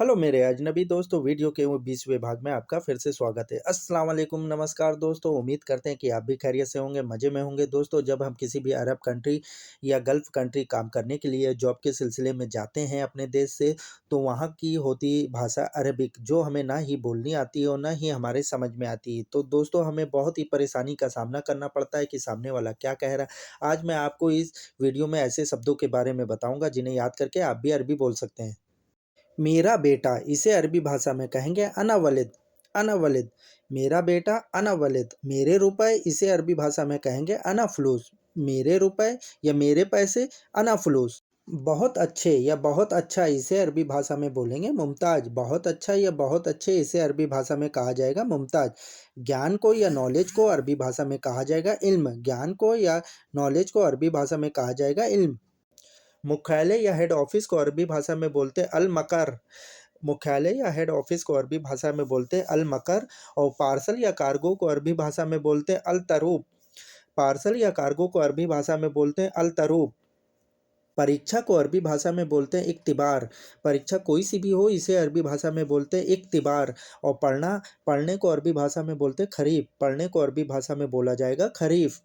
Hello मेरे अजनबी दोस्तों, वीडियो के वो 20वें भाग में आपका फिर से स्वागत है। अस्सलाम वालेकुम, नमस्कार दोस्तों। उम्मीद करते हैं कि आप भी खैरियत से होंगे, मज़े में होंगे। दोस्तों, जब हम किसी भी अरब कंट्री या गल्फ़ कंट्री काम करने के लिए जॉब के सिलसिले में जाते हैं अपने देश से, तो वहाँ की होती भाषा अरबिक, जो हमें ना ही बोलनी आती है और ना ही हमारे समझ में आती है। तो दोस्तों, हमें बहुत ही परेशानी का सामना करना पड़ता है कि सामने वाला क्या कह रहा है। आज मैं आपको इस वीडियो में ऐसे शब्दों के बारे में बताऊँगा जिन्हें याद करके आप भी अरबी बोल सकते हैं। मेरा बेटा, इसे अरबी भाषा में कहेंगे अना वलिद, अना वलिद। मेरा बेटा अना वलिद। मेरे रुपए, इसे अरबी भाषा में कहेंगे अना फ़लूस। मेरे रुपए या मेरे पैसे, अना फ़लूस। बहुत अच्छे या बहुत अच्छा, इसे अरबी भाषा में बोलेंगे मुमताज़। बहुत अच्छा या बहुत अच्छे, इसे अरबी भाषा में कहा जाएगा मुमताज़। ज्ञान को या नॉलेज को अरबी भाषा में कहा जाएगा इल्म। ज्ञान को या नॉलेज को अरबी भाषा में कहा जाएगा इल्म। मुख्यालय या हेड ऑफिस को अरबी भाषा में बोलते अल मकर। मुख्यालय या हेड ऑफिस को अरबी भाषा में बोलते अल मकर। और पार्सल या कार्गो को अरबी भाषा में बोलते अल तरूब। पार्सल या कार्गो को अरबी भाषा में बोलते अल तरूब। परीक्षा को अरबी भाषा में बोलते हैं इख्तिबार। परीक्षा कोई सी भी हो, इसे अरबी भाषा में बोलते हैं इख्तिबार। और पढ़ने को अरबी भाषा में बोलते हैं खरीफ। पढ़ने को अरबी भाषा में बोला जाएगा खरीफ।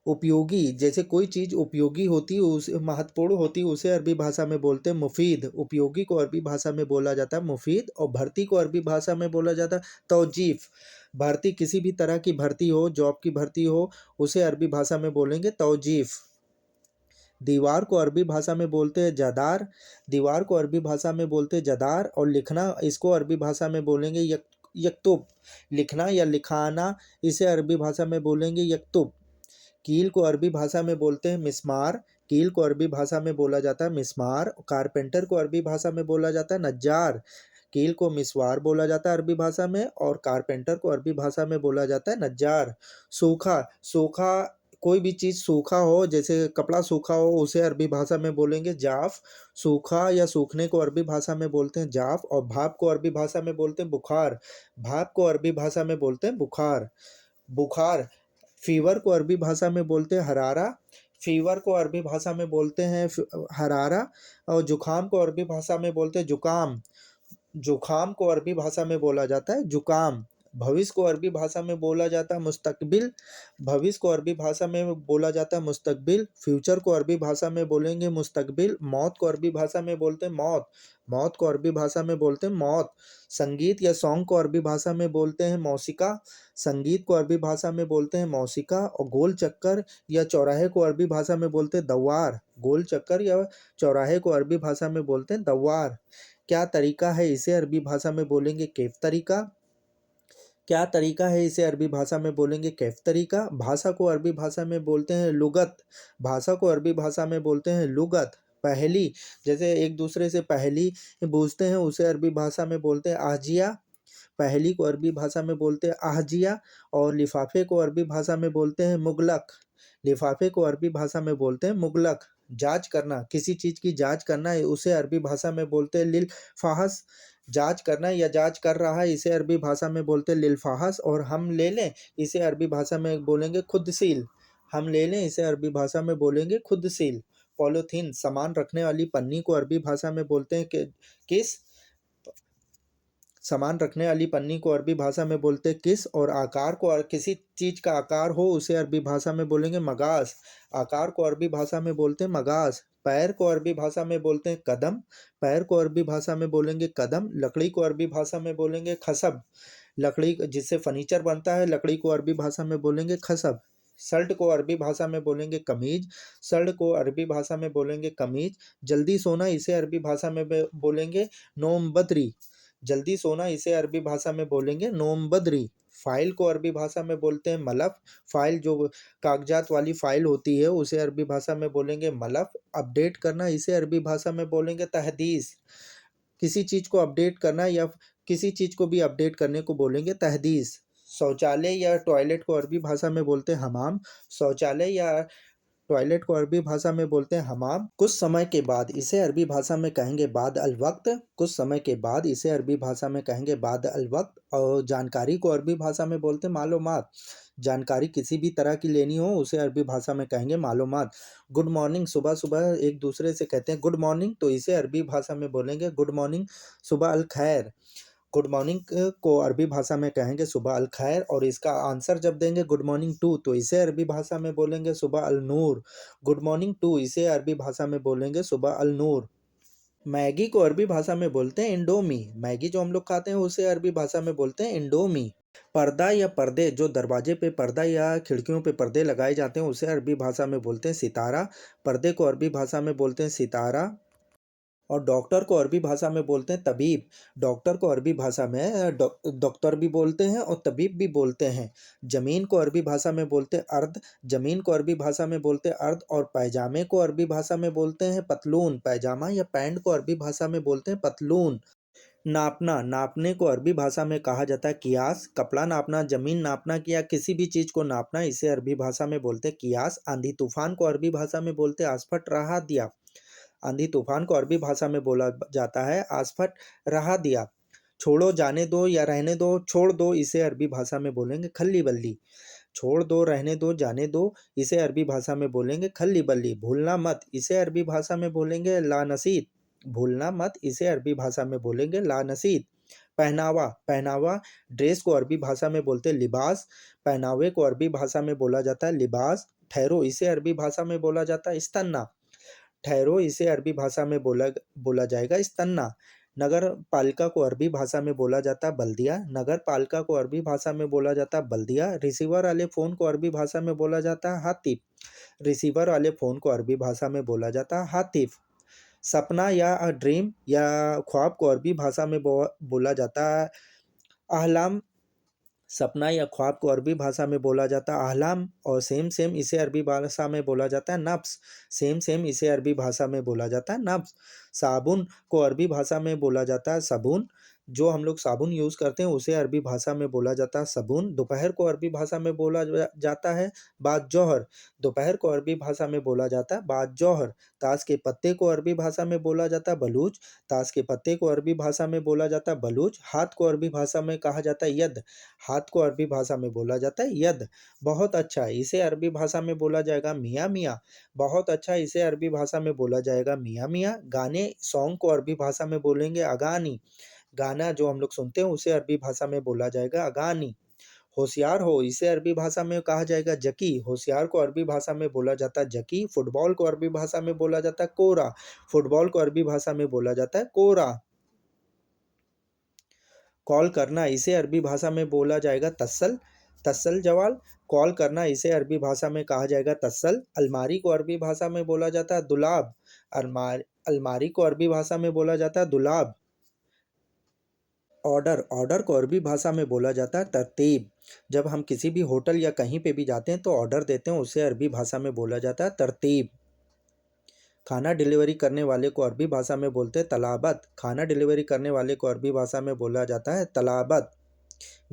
उपयोगी, जैसे कोई चीज़ उपयोगी होती है, उस महत्वपूर्ण होती है, उसे अरबी भाषा में बोलते हैं मुफ़ीद। उपयोगी को अरबी भाषा में बोला जाता है मुफ़ीद। और भर्ती को अरबी भाषा में बोला जाता है तौजीफ़। भर्ती, किसी भी तरह की भर्ती हो, जॉब की भर्ती हो, उसे अरबी भाषा में बोलेंगे तौजीफ़। दीवार को अरबी भाषा में बोलते हैं जदार। दीवार को अरबी भाषा में बोलते हैं जदार। और लिखना, इसको अरबी भाषा में बोलेंगे यक्तुब। लिखना या लिखाना, इसे अरबी भाषा में बोलेंगे यक्तुब। कील को अरबी भाषा में बोलते हैं मिस्मार। कील को अरबी भाषा में बोला जाता है मिस्मार। कारपेंटर को अरबी भाषा में बोला जाता है नज्जार। कील को मिसवार बोला जाता है अरबी भाषा में, और कारपेंटर को अरबी भाषा में बोला जाता है नज्जार। सूखा, सूखा, कोई भी चीज़ सूखा हो, जैसे कपड़ा सूखा हो, उसे अरबी भाषा में बोलेंगे जाफ। सूखा या सूखने को अरबी भाषा में बोलते हैं जाफ। और भाप को अरबी भाषा में बोलते हैं बुखार। भाप को अरबी भाषा में बोलते हैं बुखार। बुखार। फ़ीवर को अरबी भाषा में बोलते हैं हरारा। फ़ीवर को अरबी भाषा में बोलते हैं हरारा। और ज़ुकाम को अरबी भाषा में बोलते हैं ज़ुकाम। ज़ुकाम को अरबी भाषा में बोला जाता है ज़ुकाम। भविष्य को अरबी भाषा में बोला जाता है मुस्तकबिल। भविष्य को अरबी भाषा में बोला जाता है मुस्तकबिल। फ्यूचर को अरबी भाषा में बोलेंगे मुस्तकबिल। मौत को अरबी भाषा में बोलते हैं मौत। मौत को अरबी भाषा में बोलते हैं मौत। संगीत या सॉन्ग को अरबी भाषा में बोलते हैं मौसिका। संगीत को अरबी भाषा में बोलते हैं मौसिका। और गोल चक्कर या चौराहे को अरबी भाषा में बोलते हैं दव्वार। गोल चक्कर या चौराहे को अरबी भाषा में बोलते हैं दव्वार। क्या तरीका है, इसे अरबी भाषा में बोलेंगे कैफ तरीका। क्या तरीका है, इसे अरबी भाषा में बोलेंगे कैफ तरीका। भाषा को अरबी भाषा में बोलते हैं लुगत। भाषा को अरबी भाषा में बोलते हैं लुगत। पहेली, जैसे एक दूसरे से पहेली पूछते हैं, उसे अरबी भाषा में बोलते हैं आजिया। पहेली को अरबी भाषा में बोलते हैं आहजिया। और लिफाफे को अरबी भाषा में बोलते हैं मुगलक। लिफाफे को अरबी भाषा में बोलते हैं मुगलक। जांच करना, किसी चीज़ की जांच करना है, उसे अरबी भाषा में बोलते हैं लिल फाहस। जांच करना या जांच कर रहा है, इसे अरबी भाषा में बोलते हैं लिल फाहस। और हम ले लें, इसे अरबी भाषा में बोलेंगे खुदसील। हम ले लें, इसे अरबी भाषा में बोलेंगे खुदसील। पॉलीथीन, सामान रखने वाली पन्नी को अरबी भाषा में बोलते हैं किस। सामान रखने वाली पन्नी को अरबी भाषा में बोलते हैं किस। और आकार को, किसी चीज़ का आकार हो, उसे अरबी भाषा में बोलेंगे मगास। आकार को अरबी भाषा में बोलते हैं मगास। पैर को अरबी भाषा में बोलते हैं कदम। पैर को अरबी भाषा में बोलेंगे कदम। लकड़ी को अरबी भाषा में बोलेंगे खसब। लकड़ी जिससे फर्नीचर बनता है, लकड़ी को अरबी भाषा में बोलेंगे खसब। शर्ट को अरबी भाषा में बोलेंगे कमीज। शर्ट को अरबी भाषा में बोलेंगे कमीज। जल्दी सोना, इसे अरबी भाषा में बोलेंगे नोम बदरी। जल्दी सोना, इसे अरबी भाषा में बोलेंगे नोम बदरी। फाइल को अरबी भाषा में बोलते हैं मलफ। फाइल, जो कागजात वाली फाइल होती है, उसे अरबी भाषा में बोलेंगे मलफ। अपडेट करना, इसे अरबी भाषा में बोलेंगे तहदीस। किसी चीज़ को अपडेट करना या किसी चीज़ को भी अपडेट करने को बोलेंगे तहदीस। शौचालय या टॉयलेट को अरबी भाषा में बोलते हैं हमाम। शौचालय या टॉयलेट को अरबी भाषा में बोलते हैं हमाम। कुछ समय के बाद, इसे अरबी भाषा में कहेंगे बाद अल वक्त। कुछ समय के बाद, इसे अरबी भाषा में कहेंगे बाद अल वक्त। और जानकारी को अरबी भाषा में बोलते हैं मालूमात। जानकारी किसी भी तरह की लेनी हो उसे अरबी भाषा में कहेंगे मालूमात। गुड मॉर्निंग, सुबह-सुबह एक दूसरे से कहते हैं गुड मॉर्निंग, तो इसे अरबी भाषा में बोलेंगे गुड मॉर्निंग, सुबह अल खैर। गुड मॉर्निंग को अरबी भाषा में कहेंगे सुबह अल खैर, और इसका आंसर जब देंगे गुड मॉर्निंग टू, तो इसे अरबी भाषा में बोलेंगे सुबह अल नूर। गुड मॉर्निंग टू इसे अरबी भाषा में बोलेंगे सुबह अल नूर। मैगी को अरबी भाषा में बोलते हैं इंडोमी। मैगी जो हम लोग खाते हैं उसे अरबी भाषा में बोलते हैं इंडोमी। पर्दा या पर्दे, जो दरवाजे पे पर्दा या खिड़कियों पे पर्दे लगाए जाते हैं उसे अरबी भाषा में बोलते हैं सितारा। पर्दे को अरबी भाषा में बोलते हैं सितारा। और डॉक्टर को अरबी भाषा में बोलते हैं तबीब। डॉक्टर को अरबी भाषा में डॉक्टर भी बोलते हैं और तबीब भी बोलते हैं। ज़मीन को अरबी भाषा में बोलते हैं अर्द। ज़मीन को अरबी भाषा में बोलते हैं अर्द। और पैजामे को अरबी भाषा में बोलते हैं पतलून। पैजामा या पैंट को अरबी भाषा में बोलते हैं पतलून। नापना, नापने को अरबी भाषा में कहा जाता है कियास। कपड़ा नापना, ज़मीन नापना या किसी भी चीज़ को नापना, इसे अरबी भाषा में बोलते हैं कियास। आंधी तूफान को अरबी भाषा में बोलते हैं आसफट रहा दिया। आंधी तूफान को अरबी भाषा में बोला जाता है आसफट रहा दिया। छोड़ो, जाने दो या रहने दो, छोड़ दो, इसे अरबी भाषा में बोलेंगे खल्ली बल्ली। छोड़ दो, रहने दो, जाने दो, इसे अरबी भाषा में बोलेंगे खल्ली बल्ली। भूलना मत, इसे अरबी भाषा में बोलेंगे लानसीत। भूलना मत, इसे अरबी भाषा में बोलेंगे लानसीत। पहनावा, पहनावा ड्रेस को अरबी भाषा में बोलते हैं लिबास। पहनावे को अरबी भाषा में बोला जाता है लिबास। ठहरो, इसे अरबी भाषा में बोला जाता है इस्तन्ना। ठहरो, इसे अरबी भाषा में बोला बोला जाएगा इस्तन्ना। नगर पालिका को अरबी भाषा में बोला जाता है बल्दिया। नगर पालिका को अरबी भाषा में बोला जाता है बल्दिया। रिसीवर वाले फ़ोन को अरबी भाषा में बोला जाता है हातिफ। रिसीवर वाले फ़ोन को अरबी भाषा में बोला जाता है हातिफ। सपना या ड्रीम या ख्वाब को अरबी भाषा में बोला जाता है अहलाम। सपना या ख्वाब को अरबी भाषा में बोला जाता है अहलाम। और सेम सेम इसे अरबी भाषा में बोला जाता है नफ्स। सेम सेम इसे अरबी भाषा में बोला जाता है नफ्स। साबुन को अरबी भाषा में बोला जाता है साबुन। जो हम लोग साबुन यूज़ करते हैं उसे अरबी भाषा में बोला जाता है साबुन। दोपहर को अरबी भाषा में बोला जाता है बाद जौहर। दोपहर को अरबी भाषा में बोला जाता है बाद जौहर। ताश के पत्ते को अरबी भाषा में बोला जाता है बलूच। ताश के पत्ते को अरबी भाषा में बोला जाता है बलूच। हाथ को अरबी भाषा में कहा जाता है यद। हाथ को अरबी भाषा में बोला जाता है यद। बहुत अच्छा, इसे अरबी भाषा में बोला जाएगा मियाँ मियाँ। बहुत अच्छा, इसे अरबी भाषा में बोला जाएगा मियाँ मियाँ। गाने सॉन्ग को अरबी भाषा में बोलेंगे अगानी। गाना जो हम लोग सुनते हैं उसे अरबी भाषा में बोला जाएगा अगानी। होशियार हो, इसे अरबी भाषा में कहा जाएगा जकी। होशियार को अरबी भाषा में बोला जाता है जकी। फुटबॉल को अरबी भाषा में बोला जाता है कोरा। फुटबॉल को अरबी भाषा में बोला जाता है कोरा। कॉल करना, इसे अरबी भाषा में बोला जाएगा तस्सल। तस्सल जवाल। कॉल करना, इसे अरबी भाषा में कहा जाएगा तस्सल। अलमारी को अरबी भाषा में बोला जाता है दुलाब। अलमारी को अरबी भाषा में बोला जाता है दुलाब। ऑर्डर, ऑर्डर को अरबी भाषा में बोला जाता है तरतीब। जब हम किसी भी होटल या कहीं पे भी जाते हैं तो ऑर्डर देते हैं, उसे अरबी भाषा में बोला जाता है तरतीब। खाना डिलीवरी करने वाले को अरबी भाषा में बोलते हैं तलाबत। खाना डिलीवरी करने वाले को अरबी भाषा में बोला जाता है तलाबत।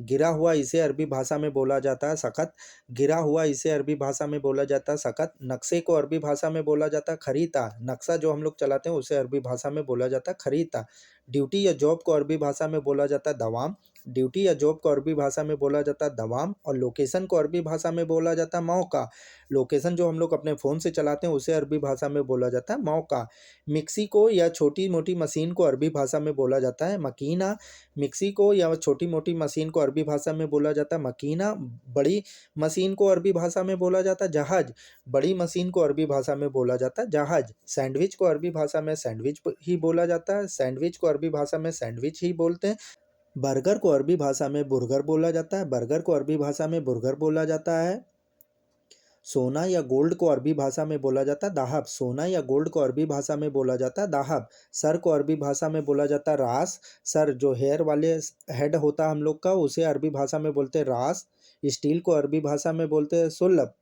गिरा हुआ, इसे अरबी भाषा में बोला जाता है सख़त। गिरा हुआ, इसे अरबी भाषा में बोला जाता है सख़त। नक्शे को अरबी भाषा में बोला जाता है खरीता। नक्शा जो हम लोग चलाते हैं उसे अरबी भाषा में बोला जाता है खरीता। ड्यूटी या जॉब को अरबी भाषा में बोला जाता है दवाम। ड्यूटी या जॉब को अरबी भाषा में बोला जाता है दवाम। और लोकेशन को अरबी भाषा में बोला जाता है मौका। लोकेशन जो हम लोग अपने फ़ोन से चलाते हैं उसे अरबी भाषा में बोला जाता है मौका। मिक्सी को या छोटी मोटी मशीन को अरबी भाषा में बोला जाता है मकीना। मिक्सी को या छोटी मोटी मशीन को अरबी भाषा में बोला जाता है मकीना। बड़ी मशीन को अरबी भाषा में बोला जाता है जहाज। बड़ी मशीन को अरबी भाषा में बोला जाता है जहाज। सैंडविच को अरबी भाषा में सैंडविच ही बोला जाता है। सैंडविच को अरबी भाषा में सैंडविच ही बोलते हैं। बर्गर को अरबी भाषा में बुर्गर बोला जाता है। बर्गर को अरबी भाषा में बुर्गर बोला जाता है। सोना या गोल्ड को अरबी भाषा में बोला जाता है दाहब। सोना या गोल्ड को अरबी भाषा में बोला जाता है दाहब। सर को अरबी भाषा में बोला जाता है रास। सर जो हेयर वाले हेड होता है हम लोग का, उसे अरबी भाषा में बोलते हैं रास। स्टील को अरबी भाषा में बोलते हैं सुलभ।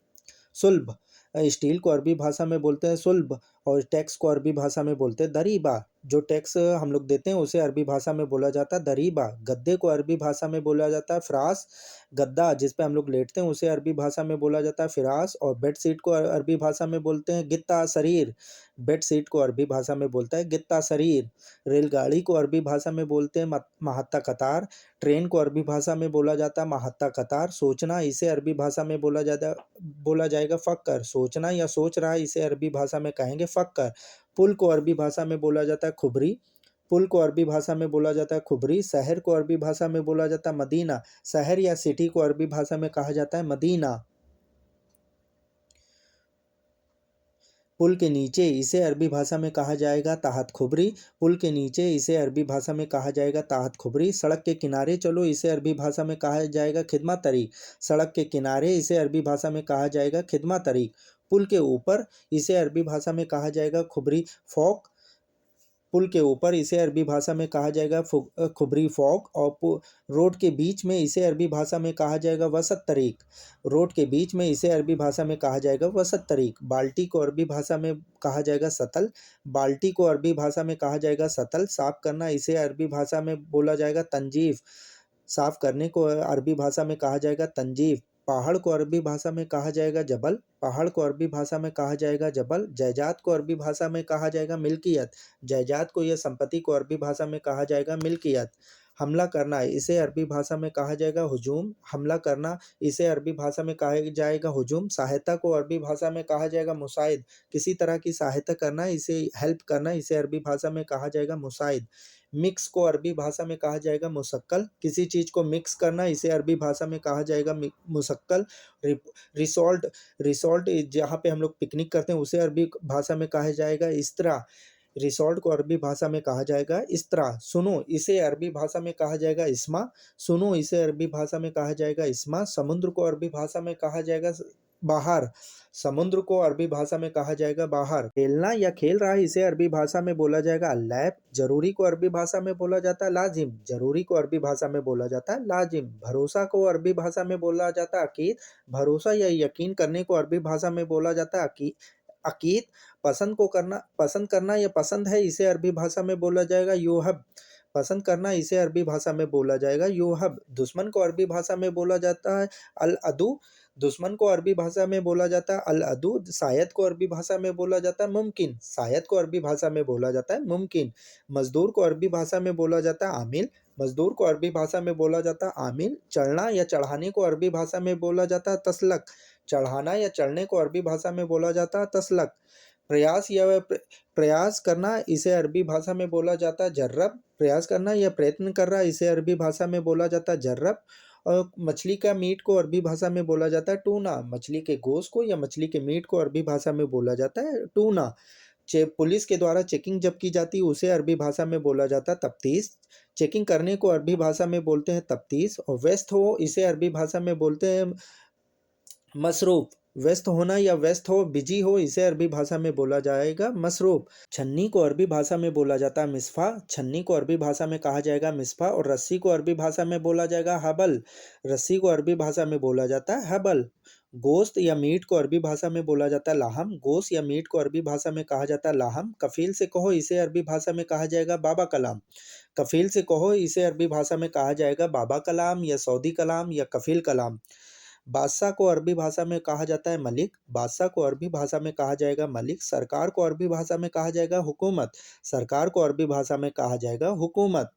सुलभ। स्टील को अरबी भाषा में बोलते हैं सुलभ। और टैक्स को अरबी भाषा में बोलते हैं दरीबा। जो टैक्स हम लोग देते हैं उसे अरबी भाषा में बोला जाता है दरीबा। गद्दे को अरबी भाषा में बोला जाता है फ़िराश। गद्दा जिस पे हम लोग लेटते हैं उसे अरबी भाषा में बोला जाता है फ़िराश। और बेडशीट को अरबी भाषा में बोलते हैं गित्ता सरीर। बेडशीट को अरबी भाषा में बोलता है गित्ता सरीर। रेलगाड़ी को अरबी भाषा में बोलते हैं महात्ता कतार। ट्रेन को अरबी भाषा में बोला जाता है महात्ता कतार। सोचना इसे अरबी भाषा में बोला जाएगा फ़क्कर। सोचना या सोच रहा है इसे अरबी भाषा में कहेंगे फ़क्कर। पुल को अरबी भाषा में बोला जाता है खुबरी। पुल को अरबी भाषा में बोला जाता है खुबरी। शहर को अरबी भाषा में बोला जाता है मदीना। शहर या सिटी को अरबी भाषा में कहा जाता है मदीना। पुल के नीचे इसे अरबी भाषा में कहा जाएगा ताहत खुबरी। पुल के नीचे इसे अरबी भाषा में कहा जाएगा ताहत खुबरी। सड़क के किनारे चलो इसे अरबी भाषा में कहा जाएगा खिदमत तरीक। सड़क के किनारे इसे अरबी भाषा में कहा जाएगा खिदमत तरीक। पुल के ऊपर इसे अरबी भाषा में कहा जाएगा खुबरी फ़ौक। पुल के ऊपर इसे अरबी भाषा में कहा जाएगा खुबरी फ़ौक। और रोड के बीच में इसे अरबी भाषा में कहा जाएगा वसत तरीक। रोड के बीच में इसे अरबी भाषा में कहा जाएगा वसत तरीक। बाल्टी को अरबी भाषा में कहा जाएगा सतल। बाल्टी को अरबी भाषा में कहा जाएगा सतल। साफ़ करना इसे अरबी भाषा में बोला जाएगा तंजीफ़। साफ़ करने को अरबी भाषा में कहा जाएगा तंजीफ़। पहाड़ को अरबी भाषा में कहा जाएगा जबल। पहाड़ को अरबी भाषा में कहा जाएगा जबल। जायदाद को अरबी भाषा में कहा जाएगा मिल्कियत। जायदाद को या संपत्ति को अरबी भाषा में कहा जाएगा मिल्कियत। हमला करना इसे अरबी भाषा में कहा जाएगा हुजूम। हमला करना इसे अरबी भाषा में कहा जाएगा हुजूम। सहायता को अरबी भाषा में कहा जाएगा मुसाइद। किसी तरह की सहायता करना इसे हेल्प करना इसे अरबी भाषा में कहा जाएगा मुसाइद। मिक्स को अरबी भाषा में कहा जाएगा मुशक्कल। किसी चीज़ को मिक्स करना इसे अरबी भाषा में कहा जाएगा मुशक्कल। रिसॉर्ट रिसॉर्ट जहाँ पे हम लोग पिकनिक करते हैं उसे अरबी भाषा में कहा जाएगा इस्तरा। रिसॉर्ट को अरबी भाषा में कहा जाएगा इस्तरा। सुनो इसे अरबी भाषा में कहा जाएगा इस्मा। सुनो इसे अरबी भाषा में कहा जाएगा इस्मा। समुद्र को अरबी भाषा में कहा जाएगा बाहर। समुद्र को अरबी भाषा में कहा जाएगा बाहर। खेलना या खेल रहा है इसे अरबी भाषा में बोला जाएगा अल्लैब। जरूरी को अरबी भाषा में बोला जाता है लाजिम। जरूरी को अरबी भाषा में बोला जाता है लाजिम। भरोसा को अरबी भाषा में बोला जाता है अकीद। भरोसा या यकीन करने को अरबी भाषा में बोला जाता है अकीद। पसंद करना या पसंद है इसे अरबी भाषा में बोला जाएगा योहब। पसंद करना इसे अरबी भाषा में बोला जाएगा योहब। दुश्मन को अरबी भाषा में बोला जाता है अल अदू। दुश्मन को अरबी भाषा में बोला जाता है अल अदू। शायद को अरबी भाषा में बोला जाता है मुमकिन। शायद को अरबी भाषा में बोला जाता है मुमकिन। मजदूर को अरबी भाषा में बोला जाता है आमिल। मजदूर को अरबी भाषा में बोला जाता है आमिल। चढ़ना या चढ़ाने को अरबी भाषा में बोला जाता है तसलक। चढ़ाना या चढ़ने को अरबी भाषा में बोला जाता है तसलक। प्रयास करना इसे अरबी भाषा में बोला जाता है जर्रब। प्रयास करना या प्रयत्न कर रहा है इसे अरबी भाषा में बोला जाता है जर्रब। और मछली का मीट को अरबी भाषा में बोला जाता है टूना। मछली के गोश्त को या मछली के मीट को अरबी भाषा में बोला जाता है टूना। पुलिस के द्वारा चेकिंग जब की जाती है उसे अरबी भाषा में बोला जाता है तफ्तीश। चेकिंग करने को अरबी भाषा में बोलते हैं तफ्तीश। और व्यस्त हो इसे अरबी भाषा में बोलते हैं मसरूफ। व्यस्त होना या व्यस्त हो बिजी हो इसे अरबी भाषा में बोला जाएगा मसरूफ। छन्नी को अरबी भाषा में बोला जाता है मिसफा। छन्नी को अरबी भाषा में कहा जाएगा मिसफा। और रस्सी को अरबी भाषा में बोला जाएगा हबल। रस्सी को अरबी भाषा में बोला जाता है हबल। गोश्त या मीट को अरबी भाषा में बोला जाता है लाहम। गोश्त या मीट को अरबी भाषा में कहा जाता है लाहम। कफील से कहो इसे अरबी भाषा में कहा जाएगा बाबा कलाम। कफील से कहो इसे अरबी भाषा में कहा जाएगा बाबा कलाम या सऊदी कलाम या कफील कलाम। बादशाह को अरबी भाषा में कहा जाता है मलिक। बादशाह को अरबी भाषा में कहा जाएगा मलिक। सरकार को अरबी भाषा में कहा जाएगा हुकूमत। सरकार को अरबी भाषा में कहा जाएगा हुकूमत।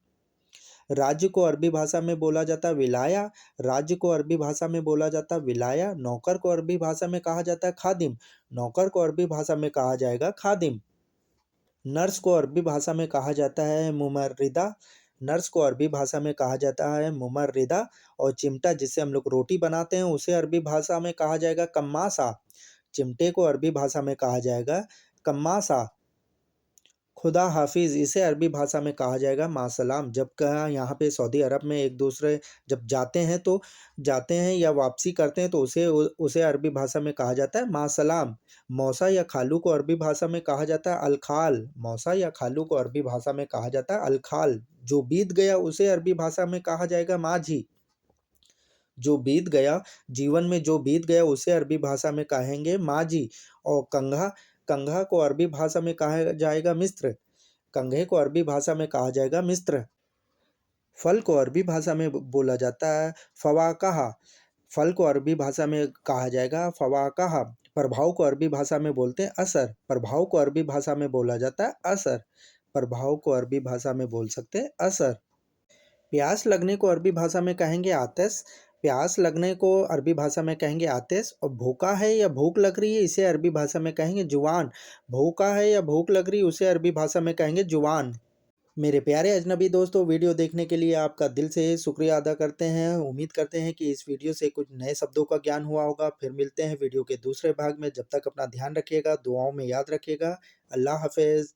राज्य को अरबी भाषा में बोला जाता है विलाया। राज्य को अरबी भाषा में बोला जाता है विलाया। नौकर को अरबी भाषा में कहा जाता है खादिम। नौकर को अरबी भाषा में कहा जाएगा खादिम। नर्स को अरबी भाषा में कहा जाता है मुमर्रिदा। नर्स को अरबी भाषा में कहा जाता है मुमर्रिदा। और चिमटा जिससे हम लोग रोटी बनाते हैं उसे अरबी भाषा में कहा जाएगा कम्मासा। चिमटे को अरबी भाषा में कहा जाएगा कम्मासा। खुदा हाफिज़ इसे अरबी भाषा में कहा जाएगा मासलाम। जब कहा यहाँ पे सऊदी अरब में एक दूसरे जब जाते हैं या वापसी करते हैं तो उसे अरबी भाषा में कहा जाता है मासलाम। मौसा या खालू को अरबी भाषा में कहा जाता है अलखाल। मौसा या खालू को अरबी भाषा में कहा जाता है अलखाल। जो बीत गया उसे अरबी भाषा में कहा जाएगा माझी। जो बीत गया जीवन में जो बीत गया उसे अरबी भाषा में कहेंगे माझी। और कंघा कंघा को अरबी भाषा में कहा जाएगा मिस्र। कंघे को अरबी भाषा में कहा जाएगा मिस्र। फल को अरबी भाषा में बोला जाता है फ़वाक़ह। फल को अरबी भाषा में कहा जाएगा फ़वाक़ह। प्रभाव को अरबी भाषा में बोलते हैं असर। प्रभाव को अरबी भाषा में बोला जाता है असर। प्रभाव को अरबी भाषा में बोल सकते हैं असर। प्यास लगने को अरबी भाषा में कहेंगे आतिश। प्यास लगने को अरबी भाषा में कहेंगे आतिश। और भूखा है या भूख लग रही है, इसे अरबी भाषा में कहेंगे जुवान। भूखा है या भूख लग रही है, उसे अरबी भाषा में कहेंगे जुवान। मेरे प्यारे अजनबी दोस्तों, वीडियो देखने के लिए आपका दिल से शुक्रिया अदा करते हैं। उम्मीद करते हैं कि इस वीडियो से कुछ नए शब्दों का ज्ञान हुआ होगा। फिर मिलते हैं वीडियो के दूसरे भाग में। जब तक अपना ध्यान रखिएगा, दुआओं में याद रखिएगा। अल्लाह हाफ़िज़।